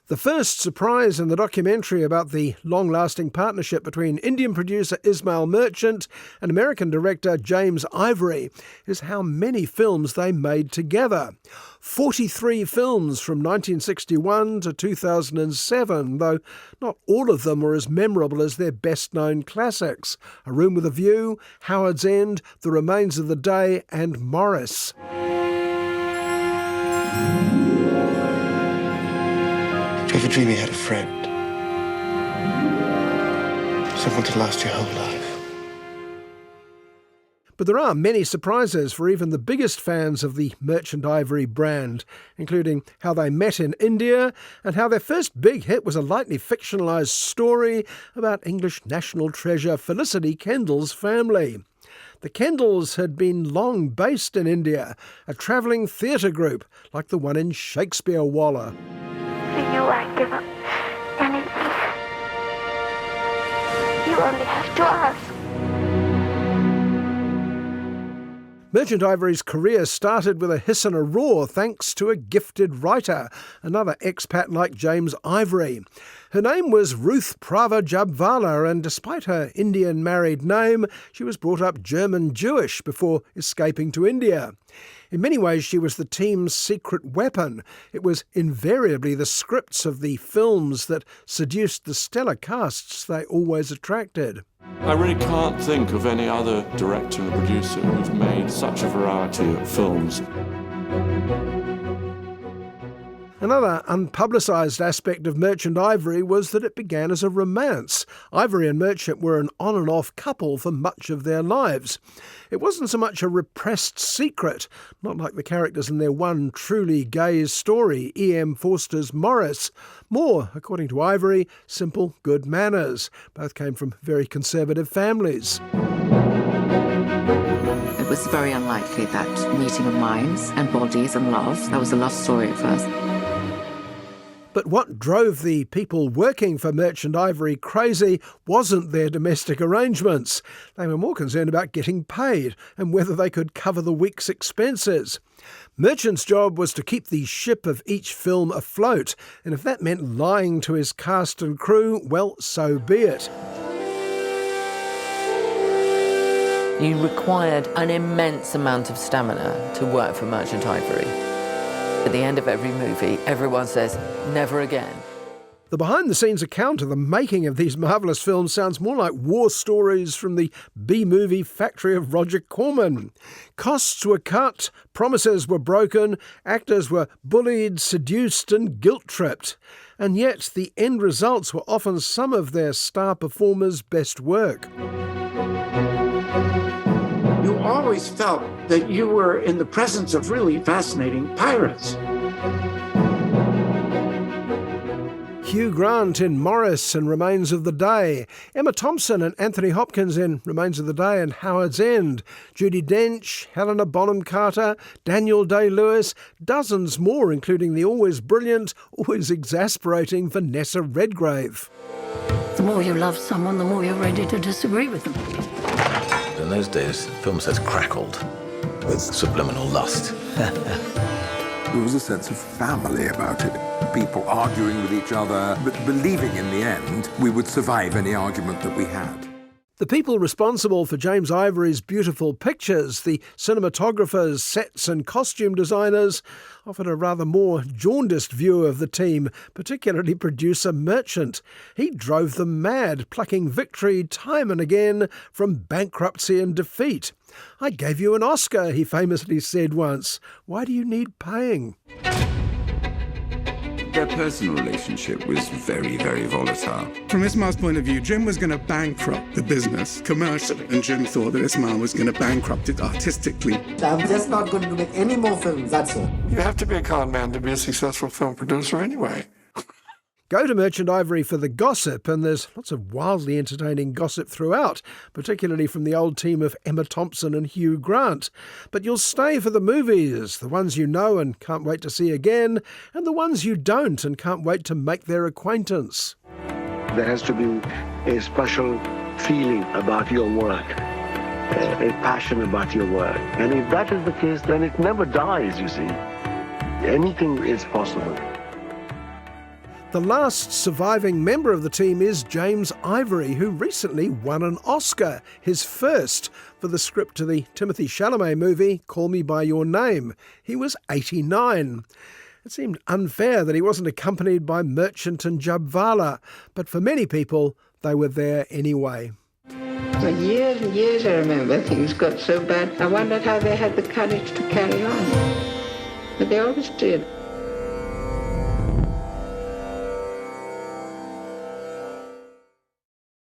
The first surprise in the documentary about the long-lasting partnership between Indian producer Ismail Merchant and American director James Ivory is how many films they made together. 43 films from 1961 to 2007, though not all of them were as memorable as their best-known classics: A Room with a View, Howard's End, The Remains of the Day and Morris. Do you ever dream you had a friend? Someone to last your whole life? But there are many surprises for even the biggest fans of the Merchant Ivory brand, including how they met in India and how their first big hit was a lightly fictionalised story about English national treasure Felicity Kendall's family. The Kendalls had been long based in India, a travelling theatre group like the one in Shakespeare Walla. For you, I give up anything. You only have to ask. Merchant Ivory's career started with a hiss and a roar thanks to a gifted writer, another expat like James Ivory. Her name was Ruth Prava Jabvala, and despite her Indian married name, she was brought up German-Jewish before escaping to India. In many ways, she was the team's secret weapon. It was invariably the scripts of the films that seduced the stellar casts they always attracted. I really can't think of any other director and producer who've made such a variety of films. Another unpublicised aspect of Merchant Ivory was that it began as a romance. Ivory and Merchant were an on and off couple for much of their lives. It wasn't so much a repressed secret, not like the characters in their one truly gay story, E.M. Forster's Morris. More, according to Ivory, simple good manners. Both came from very conservative families. It was very unlikely that meeting of minds and bodies and love, that was a love story at first. But what drove the people working for Merchant Ivory crazy wasn't their domestic arrangements. They were more concerned about getting paid and whether they could cover the week's expenses. Merchant's job was to keep the ship of each film afloat, and if that meant lying to his cast and crew, well, so be it. You required an immense amount of stamina to work for Merchant Ivory. At the end of every movie, everyone says, "Never again." The behind-the-scenes account of the making of these marvellous films sounds more like war stories from the B-movie factory of Roger Corman. Costs were cut, promises were broken, actors were bullied, seduced and guilt-tripped. And yet the end results were often some of their star performers' best work. You always felt that you were in the presence of really fascinating pirates. Hugh Grant in Morris and Remains of the Day, Emma Thompson and Anthony Hopkins in Remains of the Day and Howard's End, Judi Dench, Helena Bonham Carter, Daniel Day-Lewis, dozens more, including the always brilliant, always exasperating Vanessa Redgrave. The more you love someone, the more you're ready to disagree with them. In those days, film sets crackled with subliminal lust. There was a sense of family about it. People arguing with each other, but believing in the end we would survive any argument that we had. The people responsible for James Ivory's beautiful pictures, the cinematographers, sets and costume designers, offered a rather more jaundiced view of the team, particularly producer Merchant. He drove them mad, plucking victory time and again from bankruptcy and defeat. "I gave you an Oscar," he famously said once. "Why do you need paying?" Their personal relationship was very, very volatile. From Ismail's point of view, Jim was going to bankrupt the business commercially, and Jim thought that Ismail was going to bankrupt it artistically. I'm just not going to make any more films, that's all. You have to be a con man to be a successful film producer anyway. Go to Merchant Ivory for the gossip, and there's lots of wildly entertaining gossip throughout, particularly from the old team of Emma Thompson and Hugh Grant. But you'll stay for the movies, the ones you know and can't wait to see again, and the ones you don't and can't wait to make their acquaintance. There has to be a special feeling about your work, a passion about your work. And if that is the case, then it never dies, you see. Anything is possible. The last surviving member of the team is James Ivory, who recently won an Oscar, his first, for the script to the Timothée Chalamet movie Call Me By Your Name. He was 89. It seemed unfair that he wasn't accompanied by Merchant and Jabvala, but for many people, they were there anyway. For years and years, I remember, things got so bad. I wondered how they had the courage to carry on. But they always did.